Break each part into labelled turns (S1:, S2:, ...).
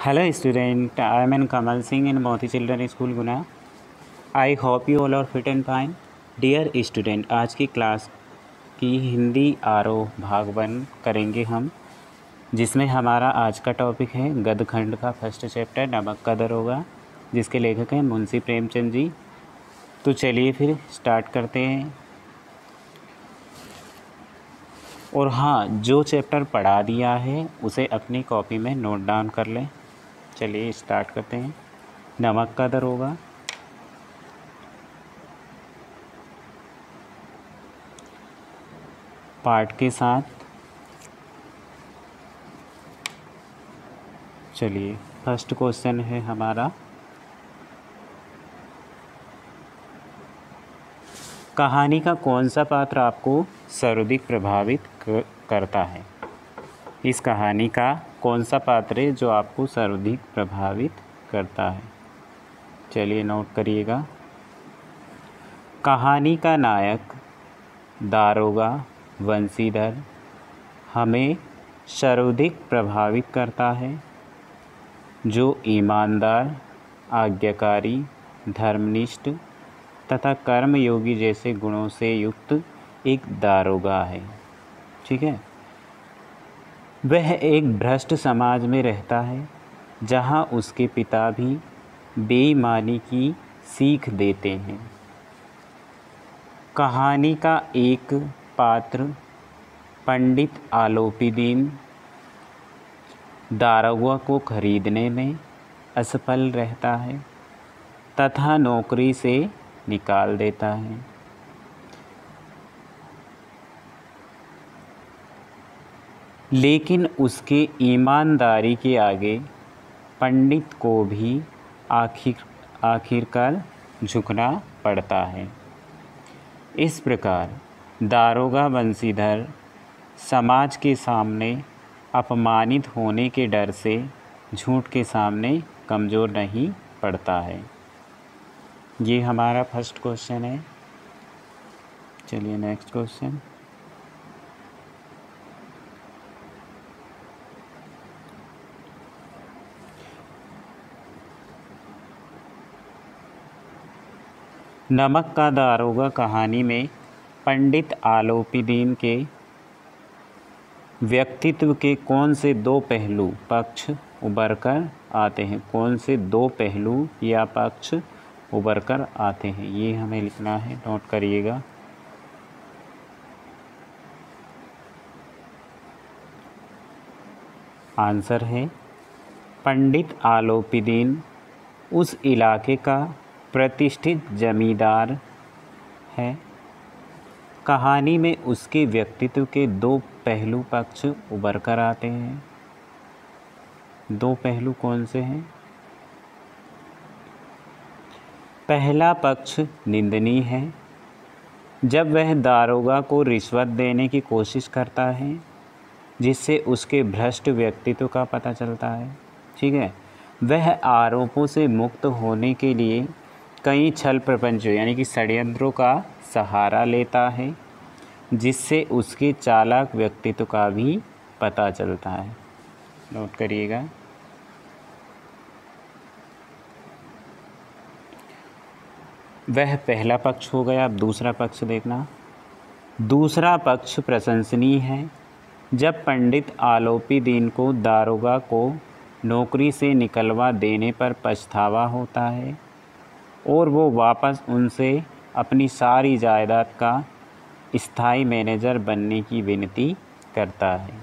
S1: Hello student, I am Kamal Singh in Moti Children School Guna. I hope you all are fit and fine. Dear student, आज की class की हिंदी आरोह भाग 1 करेंगे हम, जिसमें हमारा आज का टॉपिक है गद्य खंड का फर्स्ट चैप्टर नमक का दरोगा, जिसके लेखक हैं मुंशी प्रेमचंद जी। तो चलिए फिर स्टार्ट करते हैं। और हाँ, जो चैप्टर पढ़ा दिया है उसे अपनी कॉपी में नोट डाउन कर लें। चलिए स्टार्ट करते हैं। नमक का दरोगा। पाठ के साथ चलिए फर्स्ट क्वेश्चन है हमारा, कहानी का कौन सा पात्र आपको सर्वाधिक प्रभावित करता है। इस कहानी का कौन सा पात्र है जो आपको सर्वाधिक प्रभावित करता है। चलिए नोट करिएगा। कहानी का नायक दारोगा वंशीधर हमें सर्वाधिक प्रभावित करता है, जो ईमानदार, आज्ञाकारी, धर्मनिष्ठ तथा कर्मयोगी जैसे गुणों से युक्त एक दारोगा है। ठीक है। वह एक भ्रष्ट समाज में रहता है, जहाँ उसके पिता भी बेईमानी की सीख देते हैं। कहानी का एक पात्र पंडित आलोपीदीन दारोगा को खरीदने में असफल रहता है तथा नौकरी से निकाल देता है। लेकिन उसके ईमानदारी के आगे पंडित को भी आखिरकार झुकना पड़ता है। इस प्रकार दारोगा वंशीधर समाज के सामने अपमानित होने के डर से झूठ के सामने कमज़ोर नहीं पड़ता है। ये हमारा फर्स्ट क्वेश्चन है। चलिए नेक्स्ट क्वेश्चन। नमक का दारोगा कहानी में पंडित आलोपीदीन के व्यक्तित्व के कौन से दो पहलू पक्ष उभर कर आते हैं। कौन से दो पहलू या पक्ष उभर कर आते हैं, ये हमें लिखना है, नोट करिएगा। आंसर है पंडित आलोपीदीन उस इलाके का प्रतिष्ठित जमींदार है। कहानी में उसके व्यक्तित्व के दो पहलू पक्ष उभर कर आते हैं। दो पहलू कौन से हैं? पहला पक्ष निंदनीय है, जब वह दारोगा को रिश्वत देने की कोशिश करता है, जिससे उसके भ्रष्ट व्यक्तित्व का पता चलता है। ठीक है। वह आरोपों से मुक्त होने के लिए कई छल प्रपंचों यानी कि षड्यंत्रों का सहारा लेता है, जिससे उसके चालाक व्यक्तित्व का भी पता चलता है। नोट करिएगा। वह पहला पक्ष हो गया। अब दूसरा पक्ष देखना। दूसरा पक्ष प्रशंसनीय है, जब पंडित आलोपीदीन को दारोगा को नौकरी से निकलवा देने पर पछतावा होता है और वो वापस उनसे अपनी सारी जायदाद का स्थायी मैनेजर बनने की विनती करता है।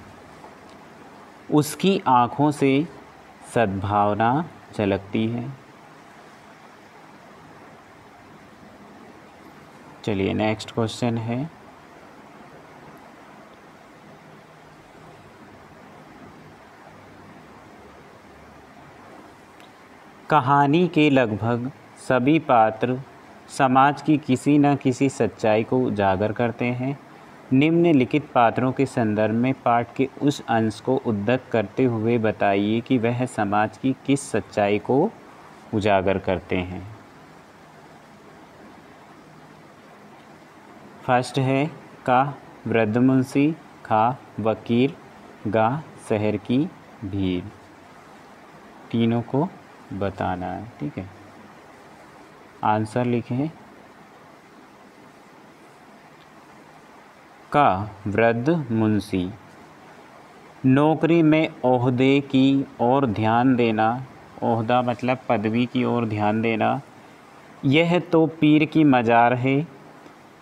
S1: उसकी आँखों से सद्भावना झलकती है। चलिए नेक्स्ट क्वेश्चन है, कहानी के लगभग सभी पात्र समाज की किसी न किसी सच्चाई को उजागर करते हैं। निम्नलिखित पात्रों के संदर्भ में पाठ के उस अंश को उद्धृत करते हुए बताइए कि वह समाज की किस सच्चाई को उजागर करते हैं। फर्स्ट है का वृद्ध मुंशी, खा वकील, गा शहर की भीड़। तीनों को बताना है। ठीक है, आंसर लिखें। का वृद्ध मुंशी, नौकरी में ओहदे की ओर ध्यान देना, ओहदा मतलब पदवी की ओर ध्यान देना, यह तो पीर की मजार है,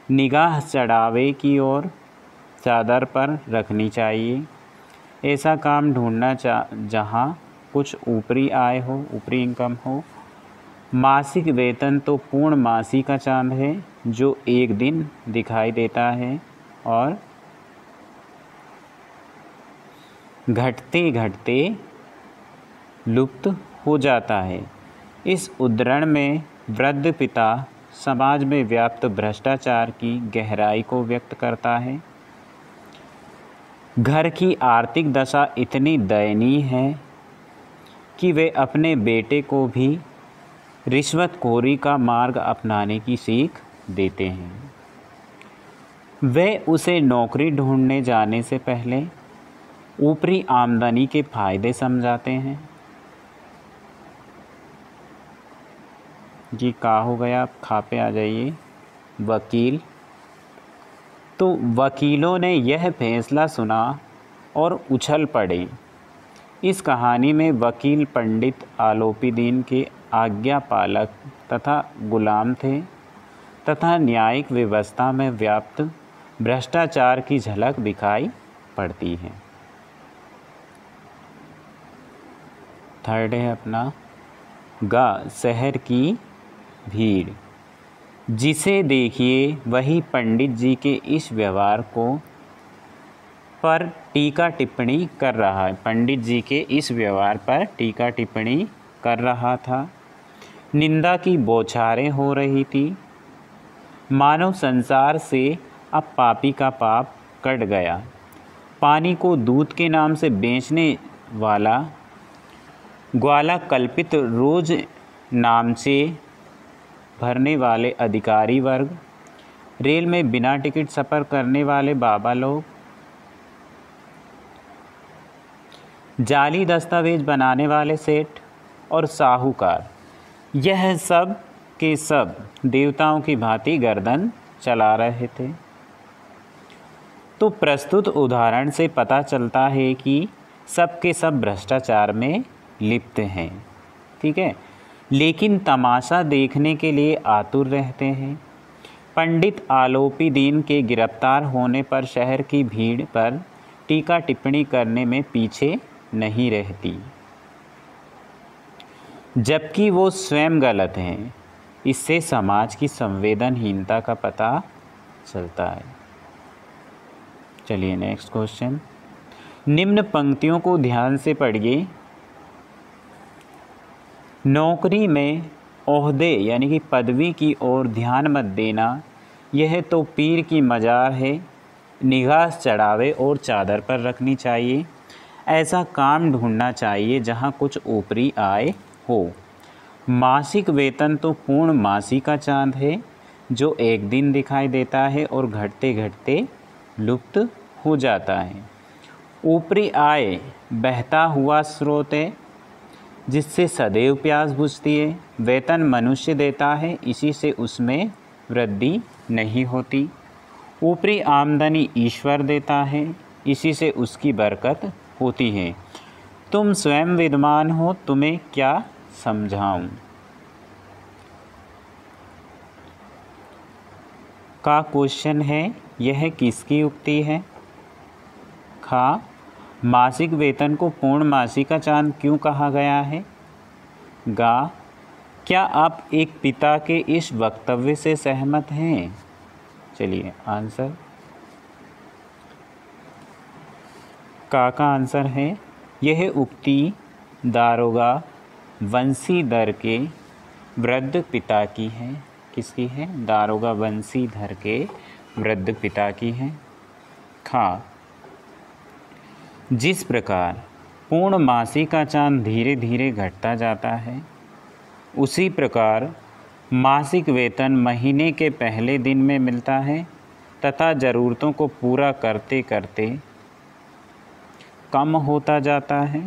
S1: निगाह चढ़ावे की ओर चादर पर रखनी चाहिए। ऐसा काम ढूंढना जहाँ कुछ ऊपरी आय हो, ऊपरी इनकम हो। मासिक वेतन तो पूर्ण मासी का चांद है जो एक दिन दिखाई देता है और घटते घटते लुप्त हो जाता है। इस उद्धरण में वृद्ध पिता समाज में व्याप्त भ्रष्टाचार की गहराई को व्यक्त करता है। घर की आर्थिक दशा इतनी दयनीय है कि वे अपने बेटे को भी रिश्वतखोरी का मार्ग अपनाने की सीख देते हैं। वे उसे नौकरी ढूंढने जाने से पहले ऊपरी आमदनी के फायदे समझाते हैं। जी का हो गया, आप खा पे आ जाइए। वकील, तो वकीलों ने यह फैसला सुना और उछल पड़े। इस कहानी में वकील पंडित आलोपीदीन के आज्ञा पालक तथा गुलाम थे तथा न्यायिक व्यवस्था में व्याप्त भ्रष्टाचार की झलक दिखाई पड़ती है। थर्ड है अपना गा, शहर की भीड़, जिसे देखिए वही पंडित जी के इस व्यवहार को पर टीका टिप्पणी कर रहा है। पंडित जी के इस व्यवहार पर टीका टिप्पणी कर रहा था। निंदा की बौछारें हो रही थी। मानव संसार से अब पापी का पाप कट गया। पानी को दूध के नाम से बेचने वाला ग्वाला कल्पित रोज नाम से भरने वाले अधिकारी वर्ग, रेल में बिना टिकट सफ़र करने वाले बाबा लोग, जाली दस्तावेज बनाने वाले सेठ और साहूकार, यह सब के सब देवताओं की भांति गर्दन चला रहे थे। तो प्रस्तुत उदाहरण से पता चलता है कि सब के सब भ्रष्टाचार में लिप्त हैं। ठीक है, लेकिन तमाशा देखने के लिए आतुर रहते हैं। पंडित आलोपीदीन के गिरफ्तार होने पर शहर की भीड़ पर टीका टिप्पणी करने में पीछे नहीं रहती, जबकि वो स्वयं गलत हैं। इससे समाज की संवेदनहीनता का पता चलता है। चलिए नेक्स्ट क्वेश्चन। निम्न पंक्तियों को ध्यान से पढ़िए। नौकरी में ओहदे यानी कि पदवी की ओर ध्यान मत देना, यह तो पीर की मजार है, निगाह चढ़ावे और चादर पर रखनी चाहिए। ऐसा काम ढूंढना चाहिए जहाँ कुछ ऊपरी आय हो। मासिक वेतन तो पूर्ण मासी का चांद है जो एक दिन दिखाई देता है और घटते घटते लुप्त हो जाता है। ऊपरी आय बहता हुआ स्रोत है जिससे सदैव प्यास बुझती है। वेतन मनुष्य देता है, इसी से उसमें वृद्धि नहीं होती। ऊपरी आमदनी ईश्वर देता है, इसी से उसकी बरकत होती है। तुम स्वयं विद्वान हो, तुम्हें क्या समझाऊं। का क्वेश्चन है, यह किसकी उक्ति है। खा, मासिक वेतन को पूर्ण मासी का चांद क्यों कहा गया है। गा, क्या आप एक पिता के इस वक्तव्य से सहमत हैं। चलिए आंसर। का आंसर है, यह उक्ति दारोगा वंशीधर के वृद्ध पिता की है। किसकी है। दारोगा वंशीधर के वृद्ध पिता की है। खा, जिस प्रकार पूर्ण मासी का चांद धीरे धीरे घटता जाता है, उसी प्रकार मासिक वेतन महीने के पहले दिन में मिलता है तथा ज़रूरतों को पूरा करते करते कम होता जाता है।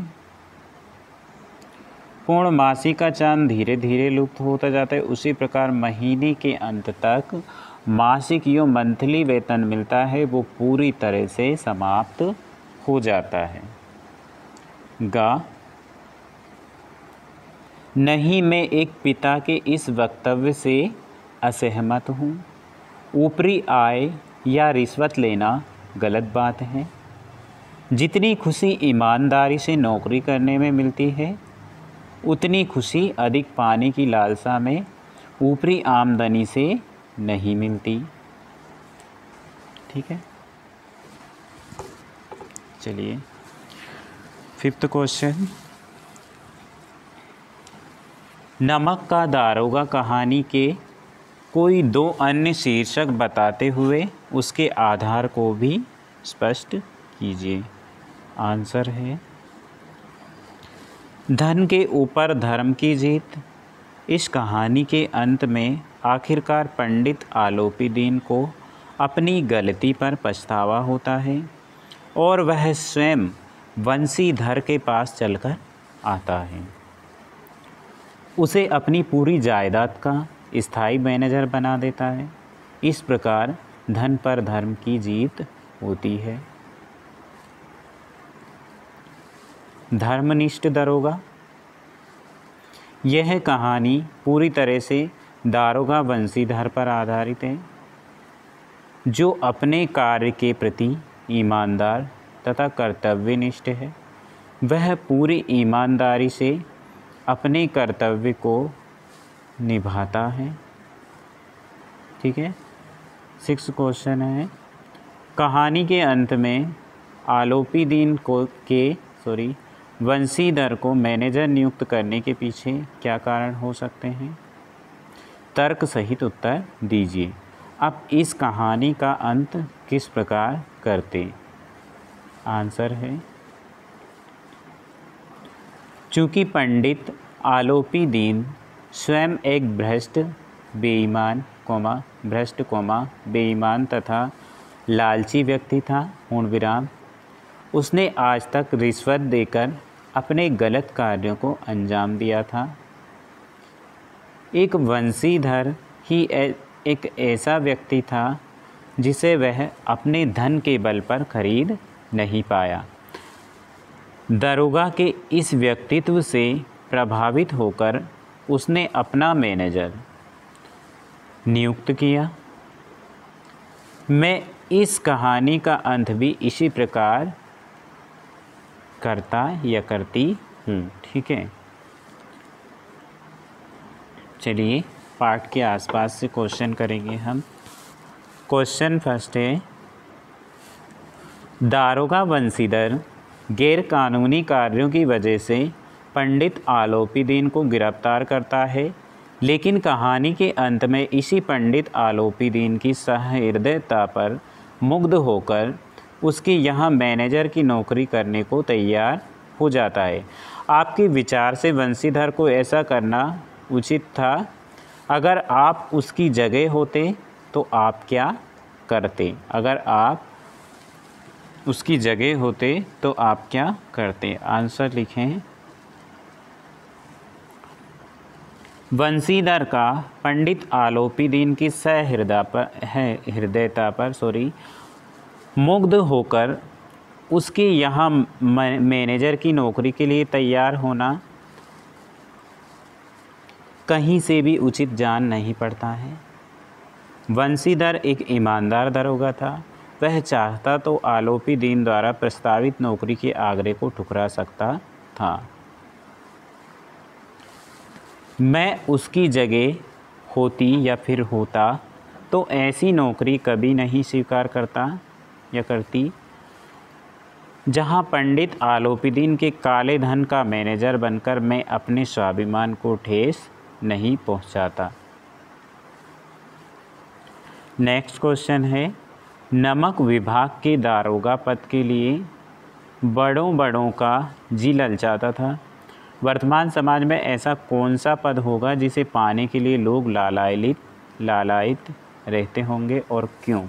S1: पूर्णमासी का चांद धीरे धीरे लुप्त होता जाता है, उसी प्रकार महीने के अंत तक मासिक जो मंथली वेतन मिलता है वो पूरी तरह से समाप्त हो जाता है। गा, नहीं, मैं एक पिता के इस वक्तव्य से असहमत हूँ। ऊपरी आय या रिश्वत लेना गलत बात है। जितनी खुशी ईमानदारी से नौकरी करने में मिलती है, उतनी खुशी अधिक पाने की लालसा में ऊपरी आमदनी से नहीं मिलती। ठीक है, चलिए 5th क्वेश्चन। नमक का दारोगा कहानी के कोई 2 अन्य शीर्षक बताते हुए उसके आधार को भी स्पष्ट कीजिए। आंसर है धन के ऊपर धर्म की जीत। इस कहानी के अंत में आखिरकार पंडित आलोपीदीन को अपनी गलती पर पछतावा होता है और वह स्वयं वंशीधर के पास चलकर आता है। उसे अपनी पूरी जायदाद का स्थायी मैनेजर बना देता है। इस प्रकार धन पर धर्म की जीत होती है। धर्मनिष्ठ दरोगा। यह कहानी पूरी तरह से दारोगा वंशीधर पर आधारित है, जो अपने कार्य के प्रति ईमानदार तथा कर्तव्यनिष्ठ है। वह पूरी ईमानदारी से अपने कर्तव्य को निभाता है। ठीक है, 6th क्वेश्चन है, कहानी के अंत में आलोपीदीन वंशीधर को मैनेजर नियुक्त करने के पीछे क्या कारण हो सकते हैं? तर्क सहित उत्तर दीजिए। अब इस कहानी का अंत किस प्रकार करते? आंसर है चूँकि पंडित आलोपीदीन स्वयं एक बेईमान तथा लालची व्यक्ति था, पूर्णविराम। उसने आज तक रिश्वत देकर अपने गलत कार्यों को अंजाम दिया था। एक वंशीधर ही एक ऐसा व्यक्ति था जिसे वह अपने धन के बल पर खरीद नहीं पाया। दरोगा के इस व्यक्तित्व से प्रभावित होकर उसने अपना मैनेजर नियुक्त किया। मैं इस कहानी का अंत भी इसी प्रकार करता या करती हूँ। ठीक है, चलिए पाठ के आसपास से क्वेश्चन करेंगे हम। क्वेश्चन फर्स्ट है, दारोगा वंशीधर गैर कानूनी कार्यों की वजह से पंडित आलोपीदीन को गिरफ्तार करता है, लेकिन कहानी के अंत में इसी पंडित आलोपीदीन की सहृदयता पर मुग्ध होकर उसके यहाँ मैनेजर की नौकरी करने को तैयार हो जाता है। आपके विचार से वंशीधर को ऐसा करना उचित था। अगर आप उसकी जगह होते तो आप क्या करते? अगर आप उसकी जगह होते तो आप क्या करते? आंसर लिखें। वंशीधर का पंडित आलोपीदीन की हृदयता पर मुग्ध होकर उसके यहाँ मैनेजर की नौकरी के लिए तैयार होना कहीं से भी उचित जान नहीं पड़ता है। वंशीधर एक ईमानदार दरोगा था। वह चाहता तो आलोपीदीन द्वारा प्रस्तावित नौकरी के आग्रह को ठुकरा सकता था। मैं उसकी जगह होती या फिर होता तो ऐसी नौकरी कभी नहीं स्वीकार करता या करती जहां पंडित आलोपीदीन के काले धन का मैनेजर बनकर मैं अपने स्वाभिमान को ठेस नहीं पहुंचाता। नेक्स्ट क्वेश्चन है, नमक विभाग के दारोगा पद के लिए बड़ों का जी ललचाता था। वर्तमान समाज में ऐसा कौन सा पद होगा जिसे पाने के लिए लोग लालायित रहते होंगे और क्यों?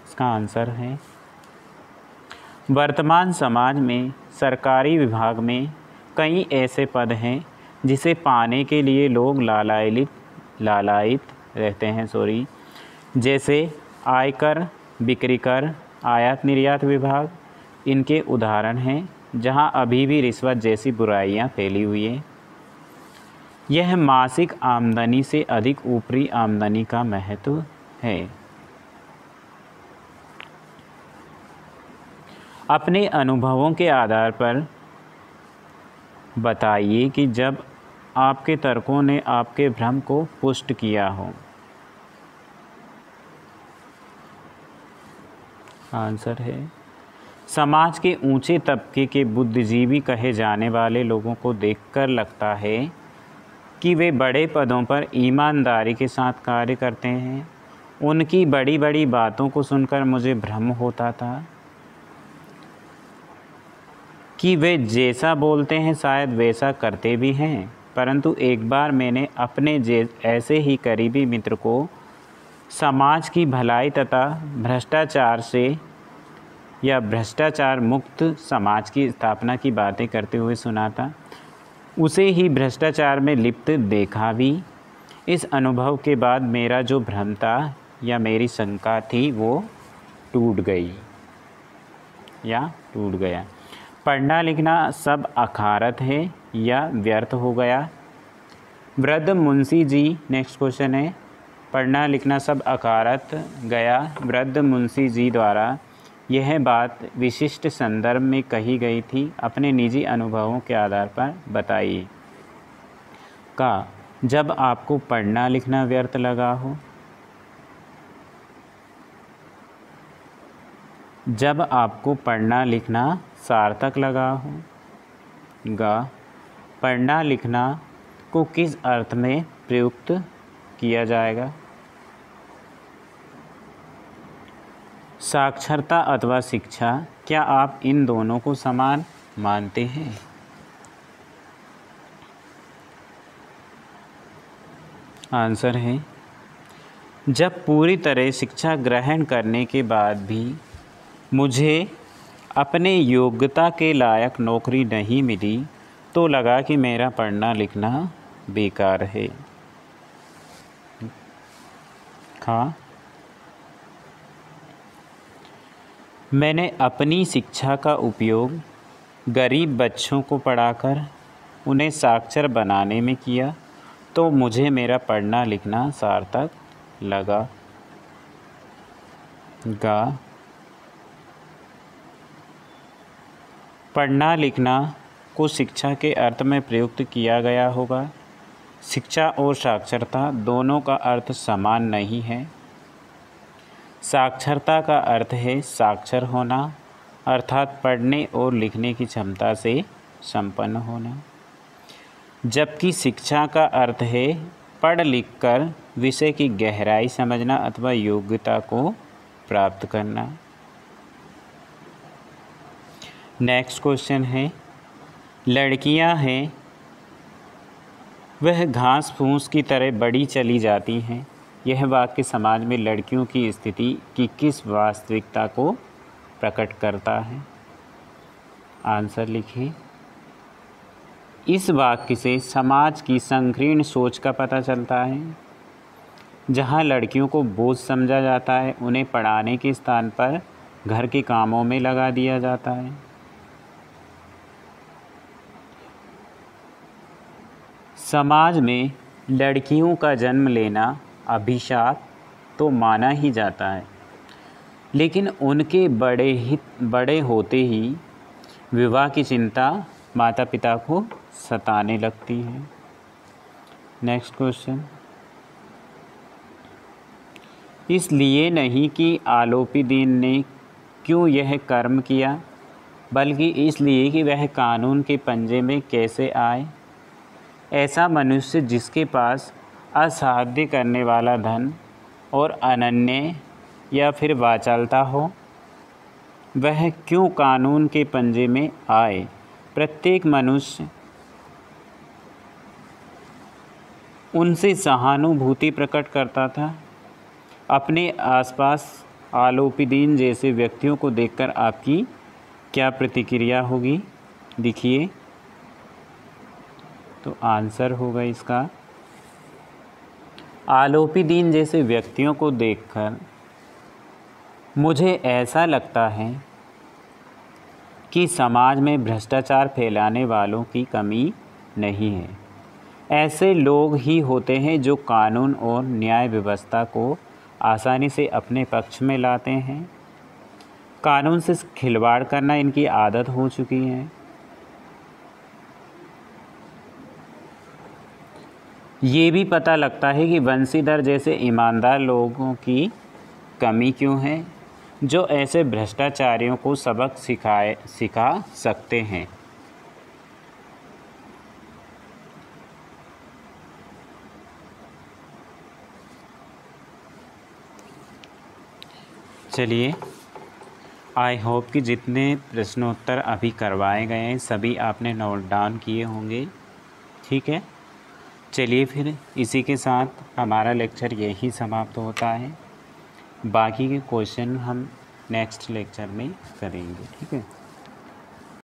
S1: इसका आंसर है वर्तमान समाज में सरकारी विभाग में कई ऐसे पद हैं जिसे पाने के लिए लोग लालायित रहते हैं जैसे आयकर, बिक्री कर, आयात निर्यात विभाग इनके उदाहरण हैं, जहां अभी भी रिश्वत जैसी बुराइयां फैली हुई हैं। यह मासिक आमदनी से अधिक ऊपरी आमदनी का महत्व है। अपने अनुभवों के आधार पर बताइए कि जब आपके तर्कों ने आपके भ्रम को पुष्ट किया हो। आंसर है, समाज के ऊंचे तबके के बुद्धिजीवी कहे जाने वाले लोगों को देखकर लगता है कि वे बड़े पदों पर ईमानदारी के साथ कार्य करते हैं। उनकी बड़ी बड़ी बातों को सुनकर मुझे भ्रम होता था कि वे जैसा बोलते हैं शायद वैसा करते भी हैं, परंतु एक बार मैंने अपने ऐसे ही करीबी मित्र को समाज की भलाई तथा भ्रष्टाचार से या भ्रष्टाचार मुक्त समाज की स्थापना की बातें करते हुए सुना था। उसे ही भ्रष्टाचार में लिप्त देखा भी। इस अनुभव के बाद मेरा जो भ्रम था या मेरी शंका थी वो टूट गया। पढ़ना लिखना सब अखारत है या व्यर्थ हो गया। वृद्ध मुंशी जी, नेक्स्ट क्वेश्चन है, पढ़ना लिखना सब अकारत गया। वृद्ध मुंशी जी द्वारा यह बात विशिष्ट संदर्भ में कही गई थी, अपने निजी अनुभवों के आधार पर बताइए। का जब आपको पढ़ना लिखना व्यर्थ लगा हो, जब आपको पढ़ना लिखना सार्थक लगा हो। गा पढ़ना लिखना को किस अर्थ में प्रयुक्त किया जाएगा। साक्षरता अथवा शिक्षा, क्या आप इन दोनों को समान मानते हैं? आंसर है, जब पूरी तरह शिक्षा ग्रहण करने के बाद भी मुझे अपने योग्यता के लायक नौकरी नहीं मिली तो लगा कि मेरा पढ़ना लिखना बेकार है। मैंने अपनी शिक्षा का उपयोग गरीब बच्चों को पढ़ाकर उन्हें साक्षर बनाने में किया तो मुझे मेरा पढ़ना लिखना सार्थक लगा। गा पढ़ना लिखना को शिक्षा के अर्थ में प्रयुक्त किया गया होगा। शिक्षा और साक्षरता दोनों का अर्थ समान नहीं है। साक्षरता का अर्थ है साक्षर होना, अर्थात पढ़ने और लिखने की क्षमता से संपन्न होना, जबकि शिक्षा का अर्थ है पढ़ लिख कर विषय की गहराई समझना अथवा योग्यता को प्राप्त करना। नेक्स्ट क्वेश्चन है, लड़कियां हैं वह घास फूस की तरह बड़ी चली जाती हैं। यह वाक्य समाज में लड़कियों की स्थिति की किस वास्तविकता को प्रकट करता है? आंसर लिखिए। इस वाक्य से समाज की संकीर्ण सोच का पता चलता है, जहां लड़कियों को बोझ समझा जाता है, उन्हें पढ़ाने के स्थान पर घर के कामों में लगा दिया जाता है। समाज में लड़कियों का जन्म लेना अभिशाप तो माना ही जाता है, लेकिन उनके बड़े होते ही विवाह की चिंता माता पिता को सताने लगती है। नेक्स्ट क्वेश्चन, इसलिए नहीं कि आलोपीदीन ने क्यों यह कर्म किया, बल्कि इसलिए कि वह कानून के पंजे में कैसे आए। ऐसा मनुष्य जिसके पास असाध्य करने वाला धन और अनन्य या फिर वाचालता हो, वह क्यों कानून के पंजे में आए। प्रत्येक मनुष्य उनसे सहानुभूति प्रकट करता था। अपने आसपास आलोपीदीन जैसे व्यक्तियों को देखकर आपकी क्या प्रतिक्रिया होगी, देखिए। तो आंसर होगा इसका, आलोपी दीन जैसे व्यक्तियों को देखकर मुझे ऐसा लगता है कि समाज में भ्रष्टाचार फैलाने वालों की कमी नहीं है। ऐसे लोग ही होते हैं जो कानून और न्याय व्यवस्था को आसानी से अपने पक्ष में लाते हैं। कानून से खिलवाड़ करना इनकी आदत हो चुकी है। ये भी पता लगता है कि बंशीधर जैसे ईमानदार लोगों की कमी क्यों है, जो ऐसे भ्रष्टाचारियों को सबक सिखा सकते हैं। चलिए, आई होप कि जितने प्रश्नोत्तर अभी करवाए गए हैं सभी आपने नोट डाउन किए होंगे, ठीक है। चलिए फिर इसी के साथ हमारा लेक्चर यही समाप्त होता है। बाकी के क्वेश्चन हम नेक्स्ट लेक्चर में करेंगे, ठीक है।